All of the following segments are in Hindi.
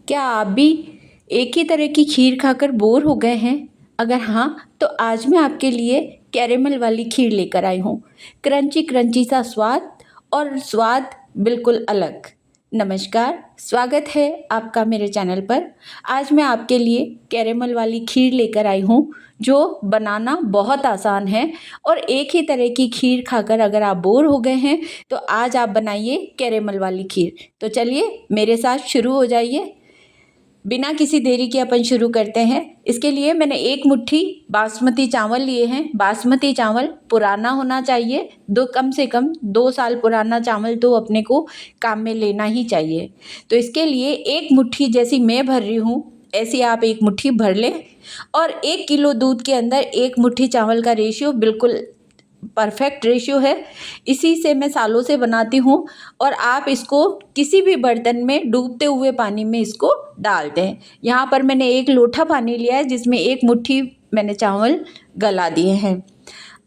क्या आप भी एक ही तरह की खीर खाकर बोर हो गए हैं? अगर हाँ, तो आज मैं आपके लिए कैरेमल वाली खीर लेकर आई हूँ। क्रंची क्रंची सा स्वाद और स्वाद बिल्कुल अलग। नमस्कार, स्वागत है आपका मेरे चैनल पर। आज मैं आपके लिए कैरेमल वाली खीर लेकर आई हूँ, जो बनाना बहुत आसान है और एक ही तरह की खीर खाकर अगर आप बोर हो गए हैं, तो आज आप बनाइए कैरेमल वाली खीर। तो चलिए मेरे साथ शुरू हो जाइए। बिना किसी देरी के अपन शुरू करते हैं। इसके लिए मैंने एक मुट्ठी बासमती चावल लिए हैं। बासमती चावल पुराना होना चाहिए, कम से कम 2 साल पुराना चावल तो अपने को काम में लेना ही चाहिए। तो इसके लिए एक मुट्ठी, जैसी मैं भर रही हूँ ऐसी आप एक मुट्ठी भर लें। और 1 किलो दूध के अंदर एक मुट्ठी चावल का रेशियो बिल्कुल परफेक्ट रेशियो है। इसी से मैं सालों से बनाती हूँ। और आप इसको किसी भी बर्तन में डूबते हुए पानी में इसको डाल दें। यहाँ पर मैंने 1 लोटा पानी लिया है, जिसमें एक मुट्ठी मैंने चावल गला दिए हैं।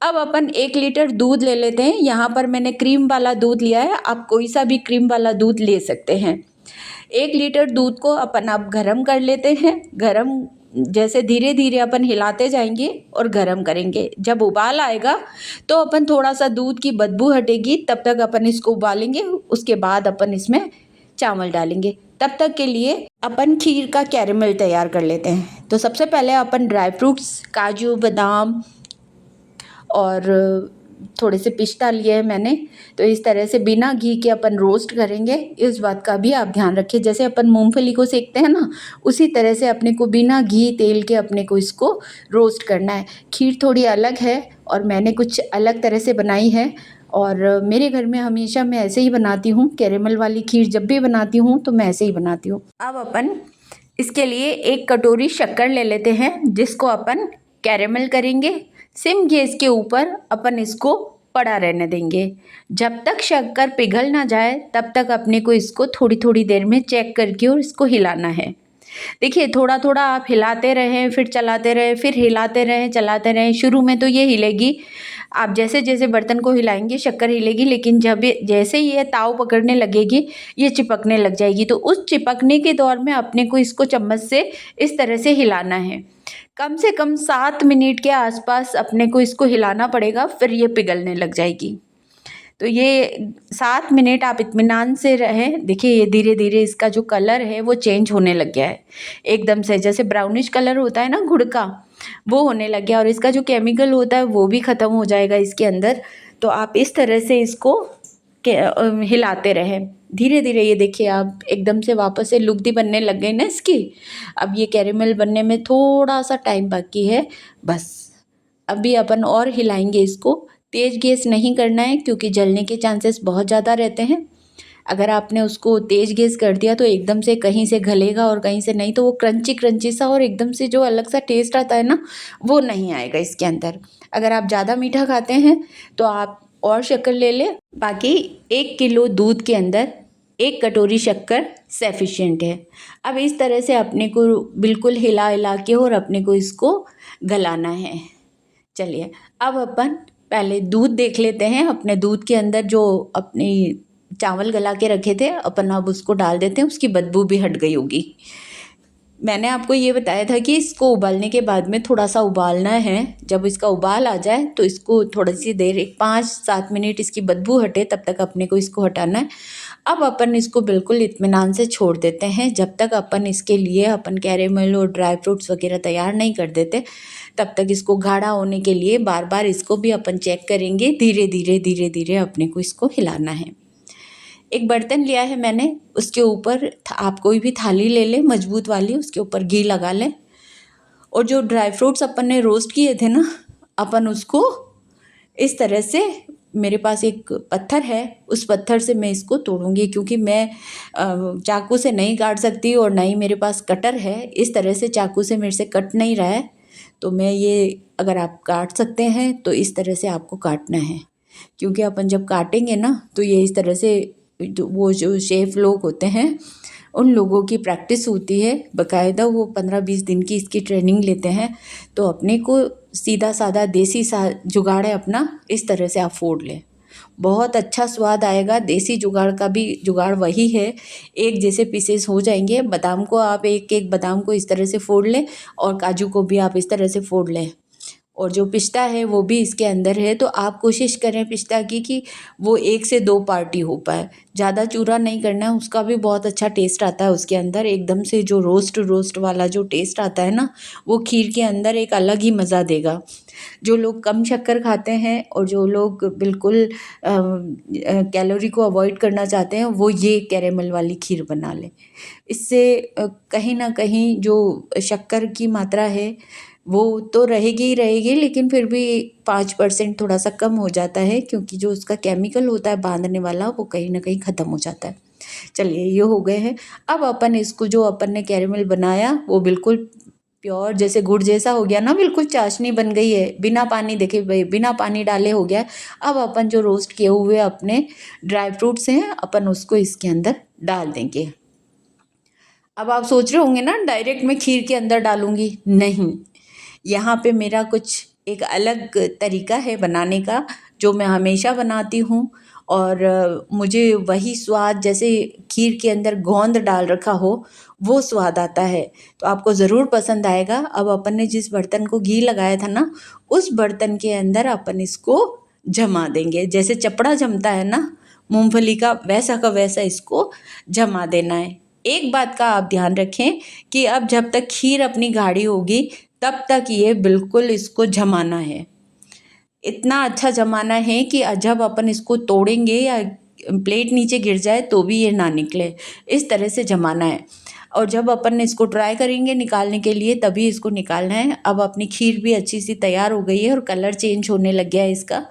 अब अपन 1 लीटर दूध ले लेते हैं। यहाँ पर मैंने क्रीम वाला दूध लिया है, आप कोई सा भी क्रीम वाला दूध ले सकते हैं। 1 लीटर दूध को अपन अब गरम कर लेते हैं। गरम जैसे धीरे धीरे अपन हिलाते जाएंगे और गरम करेंगे। जब उबाल आएगा तो अपन थोड़ा सा दूध की बदबू हटेगी, तब तक अपन इसको उबालेंगे। उसके बाद अपन इसमें चावल डालेंगे। तब तक के लिए अपन खीर का कैरेमल तैयार कर लेते हैं। तो सबसे पहले अपन ड्राई फ्रूट्स, काजू, बादाम और थोड़े से पिस्ता लिए हैं मैंने। तो इस तरह से बिना घी के अपन रोस्ट करेंगे। इस बात का भी आप ध्यान रखिए, जैसे अपन मूंगफली को सेकते हैं ना, उसी तरह से अपने को बिना घी तेल के अपने को इसको रोस्ट करना है। खीर थोड़ी अलग है और मैंने कुछ अलग तरह से बनाई है। और मेरे घर में हमेशा मैं ऐसे ही बनाती हूँ। कैरेमल वाली खीर जब भी बनाती हूँ तो मैं ऐसे ही बनाती हूँ। अब अपन इसके लिए 1 कटोरी शक्कर ले लेते हैं, जिसको अपन कैरेमल करेंगे। सिम गैस के ऊपर अपन इसको पड़ा रहने देंगे। जब तक शक्कर पिघल ना जाए तब तक अपने को इसको थोड़ी थोड़ी देर में चेक करके और इसको हिलाना है। देखिए, थोड़ा थोड़ा आप हिलाते रहें, फिर चलाते रहें, फिर हिलाते रहें, चलाते रहें। शुरू में तो ये हिलेगी, आप जैसे जैसे बर्तन को हिलाएंगे शक्कर हिलेगी, लेकिन जब जैसे ही ये ताव पकड़ने लगेगी, ये चिपकने लग जाएगी। तो उस चिपकने के दौर में अपने को इसको चम्मच से इस तरह से हिलाना है। कम से कम 7 मिनट के आसपास अपने को इसको हिलाना पड़ेगा, फिर ये पिघलने लग जाएगी। तो ये 7 मिनट आप इत्मीनान से रहें। देखिए, ये धीरे धीरे इसका जो कलर है वो चेंज होने लग गया है। एकदम से जैसे ब्राउनिश कलर होता है ना गुड़ का, वो होने लग गया। और इसका जो केमिकल होता है वो भी ख़त्म हो जाएगा इसके अंदर। तो आप इस तरह से इसको हिलाते रहें धीरे धीरे। ये देखिए, आप एकदम से वापस से लुगदी बनने लग गई ना इसकी। अब ये कैरेमल बनने में थोड़ा सा टाइम बाकी है बस। अभी अपन और हिलाएंगे इसको। तेज़ गैस नहीं करना है, क्योंकि जलने के चांसेस बहुत ज़्यादा रहते हैं। अगर आपने उसको तेज़ गैस कर दिया तो एकदम से कहीं से गलेगा और कहीं से नहीं, तो वो क्रंची क्रंची सा और एकदम से जो अलग सा टेस्ट आता है ना, वो नहीं आएगा इसके अंदर। अगर आप ज़्यादा मीठा खाते हैं तो आप और शक्कर ले लें। बाकी 1 किलो दूध के अंदर 1 कटोरी शक्कर सफिशिएंट है। अब इस तरह से अपने को बिल्कुल हिला हिला के और अपने को इसको गलाना है। चलिए, अब अपन पहले दूध देख लेते हैं। अपने दूध के अंदर जो अपने चावल गला के रखे थे, अपन अब उसको डाल देते हैं। उसकी बदबू भी हट गई होगी। मैंने आपको ये बताया था कि इसको उबालने के बाद में थोड़ा सा उबालना है। जब इसका उबाल आ जाए तो इसको थोड़ी सी देर, एक 5-7 मिनट इसकी बदबू हटे, तब तक अपने को इसको हटाना है। अब अपन इसको बिल्कुल इत्मीनान से छोड़ देते हैं। जब तक अपन इसके लिए अपन कैरेमल और ड्राई फ्रूट्स वगैरह तैयार नहीं कर देते, तब तक इसको गाढ़ा होने के लिए बार बार इसको भी अपन चेक करेंगे। धीरे धीरे धीरे धीरे अपने को इसको हिलाना है। एक बर्तन लिया है मैंने, उसके ऊपर आप कोई भी थाली ले लें मजबूत वाली, उसके ऊपर घी लगा लें। और जो ड्राई फ्रूट्स अपन ने रोस्ट किए थे ना, अपन उसको इस तरह से, मेरे पास एक पत्थर है, उस पत्थर से मैं इसको तोड़ूंगी, क्योंकि मैं चाकू से नहीं काट सकती और ना ही मेरे पास कटर है। इस तरह से चाकू से मेरे से कट नहीं रहा है, तो मैं ये, अगर आप काट सकते हैं तो इस तरह से आपको काटना है। क्योंकि अपन जब काटेंगे ना तो ये इस तरह से, वो जो शेफ लोग होते हैं उन लोगों की प्रैक्टिस होती है बाकायदा। वो 15-20 दिन की इसकी ट्रेनिंग लेते हैं। तो अपने को सीधा साधा देसी सा जुगाड़ है अपना, इस तरह से आप फोड़ लें। बहुत अच्छा स्वाद आएगा। देसी जुगाड़ का भी जुगाड़ वही है। एक जैसे पीसेस हो जाएंगे। बादाम को आप एक एक बादाम को इस तरह से फोड़ लें और काजू को भी आप इस तरह से फोड़ लें, और जो पिस्ता है वो भी इसके अंदर है। तो आप कोशिश करें पिस्ता की कि वो 1 से 2 पार्टी हो पाए, ज़्यादा चूरा नहीं करना है। उसका भी बहुत अच्छा टेस्ट आता है उसके अंदर, एकदम से जो रोस्ट रोस्ट वाला जो टेस्ट आता है ना, वो खीर के अंदर एक अलग ही मज़ा देगा। जो लोग कम शक्कर खाते हैं और जो लोग बिल्कुल कैलोरी को अवॉइड करना चाहते हैं, वो ये कैरेमल वाली खीर बना लें। इससे कहीं न कहीं जो शक्कर की मात्रा है वो तो रहेगी ही रहेगी, लेकिन फिर भी 5% थोड़ा-सा कम हो जाता है, क्योंकि जो उसका केमिकल होता है बाँधने वाला वो कहीं न कहीं ख़त्म हो जाता है। चलिए ये हो गए हैं। अब अपन इसको जो अपन ने कैरेमल बनाया वो बिल्कुल प्योर जैसे गुड़ जैसा हो गया ना, बिल्कुल चाशनी बन गई है, बिना पानी देखिए भई बिना पानी डाले हो गया है। अब अपन जो रोस्ट किए हुए अपने ड्राई फ्रूट्स हैं, अपन उसको इसके अंदर डाल देंगे। अब आप सोच रहे होंगे ना डायरेक्ट मैं खीर के अंदर डालूँगी, नहीं। यहाँ पे मेरा कुछ एक अलग तरीका है बनाने का, जो मैं हमेशा बनाती हूँ, और मुझे वही स्वाद जैसे खीर के अंदर गोंद डाल रखा हो, वो स्वाद आता है। तो आपको ज़रूर पसंद आएगा। अब अपन ने जिस बर्तन को घी लगाया था ना, उस बर्तन के अंदर अपन इसको जमा देंगे। जैसे चपड़ा जमता है ना मूँगफली का वैसा इसको जमा देना है। एक बात का आप ध्यान रखें कि अब जब तक खीर अपनी गाढ़ी होगी तब तक ये बिल्कुल इसको जमाना है। इतना अच्छा जमाना है कि जब अपन इसको तोड़ेंगे या प्लेट नीचे गिर जाए तो भी ये ना निकले, इस तरह से जमाना है। और जब अपन इसको ट्राई करेंगे निकालने के लिए तभी इसको निकालना है। अब अपनी खीर भी अच्छी सी तैयार हो गई है और कलर चेंज होने लग गया है इसका।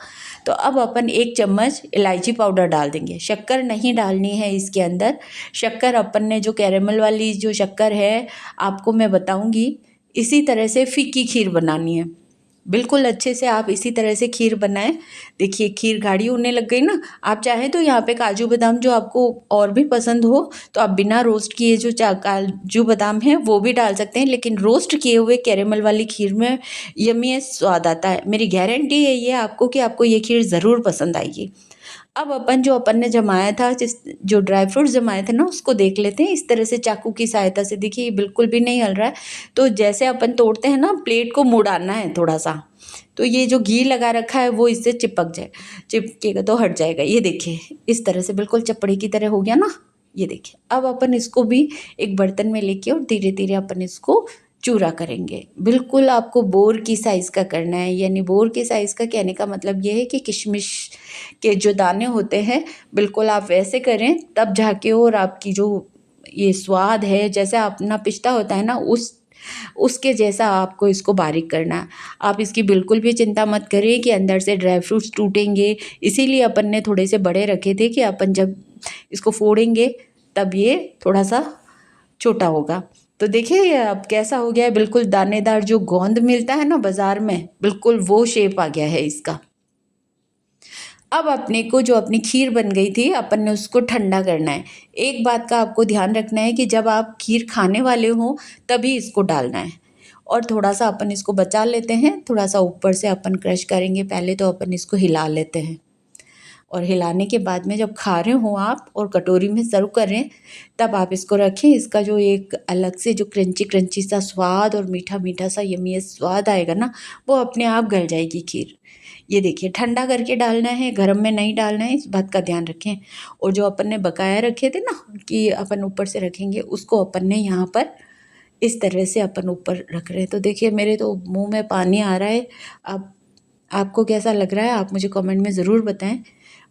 तो अब अपन 1 चम्मच इलायची पाउडर डाल देंगे। शक्कर नहीं डालनी है इसके अंदर। शक्कर अपन ने जो कैरेमल वाली जो शक्कर है आपको मैं बताऊँगी, इसी तरह से फीकी खीर बनानी है। बिल्कुल अच्छे से आप इसी तरह से खीर बनाएं। देखिए खीर गाढ़ी होने लग गई ना। आप चाहें तो यहाँ पे काजू बादाम जो आपको और भी पसंद हो तो आप बिना रोस्ट किए जो काजू बादाम हैं वो भी डाल सकते हैं, लेकिन रोस्ट किए हुए कैरेमल वाली खीर में यम्मी स्वाद आता है। मेरी गारंटी है ये आपको कि आपको ये खीर ज़रूर पसंद आएगी। अब अपन ने जमाया था जो ड्राई फ्रूट्स जमाए थे ना उसको देख लेते हैं। इस तरह से चाकू की सहायता से देखिए ये बिल्कुल भी नहीं हल रहा है। तो जैसे अपन तोड़ते हैं ना प्लेट को मुड़ाना है थोड़ा सा, तो ये जो घी लगा रखा है वो इससे चिपकेगा तो हट जाएगा। ये देखिए इस तरह से बिल्कुल चपड़े की तरह हो गया ना। ये देखिए अब अपन इसको भी एक बर्तन में लेके और धीरे धीरे अपन इसको चूरा करेंगे। बिल्कुल आपको बोर की साइज़ का करना है, यानी बोर के साइज़ का कहने का मतलब ये है कि किशमिश के जो दाने होते हैं बिल्कुल आप वैसे करें तब जाके, और आपकी जो ये स्वाद है जैसे अपना पिस्ता होता है ना उसके जैसा आपको इसको बारीक करना है। आप इसकी बिल्कुल भी चिंता मत करिए कि अंदर से ड्राई फ्रूट्स टूटेंगे। इसीलिए अपन ने थोड़े से बड़े रखे थे कि अपन जब इसको फोड़ेंगे तब ये थोड़ा सा छोटा होगा। तो देखिए ये अब कैसा हो गया है, बिल्कुल दानेदार जो गोंद मिलता है ना बाज़ार में, बिल्कुल वो शेप आ गया है इसका। अब अपने को जो अपनी खीर बन गई थी अपन ने उसको ठंडा करना है। एक बात का आपको ध्यान रखना है कि जब आप खीर खाने वाले हों तभी इसको डालना है, और थोड़ा सा अपन इसको बचा लेते हैं। थोड़ा सा ऊपर से अपन क्रश करेंगे, पहले तो अपन इसको हिला लेते हैं, और हिलाने के बाद में जब खा रहे हो आप और कटोरी में सर्व करें तब आप इसको रखें। इसका जो एक अलग से जो क्रंची क्रंची सा स्वाद और मीठा मीठा सा यम्मी स्वाद आएगा ना, वो अपने आप गल जाएगी खीर। ये देखिए ठंडा करके डालना है, गर्म में नहीं डालना है, इस बात का ध्यान रखें। और जो अपन ने बकाया रखे थे ना कि अपन ऊपर से रखेंगे, उसको अपन ने यहाँ पर इस तरह से अपन ऊपर रख रहे हैं। तो देखिए मेरे तो मुँह में पानी आ रहा है। अब आपको कैसा लग रहा है आप मुझे कमेंट में ज़रूर बताएं।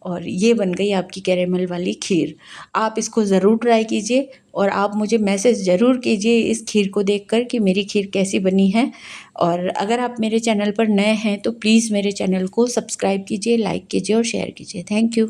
और ये बन गई आपकी कैरेमल वाली खीर। आप इसको ज़रूर ट्राई कीजिए और आप मुझे मैसेज ज़रूर कीजिए इस खीर को देखकर कि मेरी खीर कैसी बनी है। और अगर आप मेरे चैनल पर नए हैं तो प्लीज़ मेरे चैनल को सब्सक्राइब कीजिए, लाइक कीजिए और शेयर कीजिए। Thank you.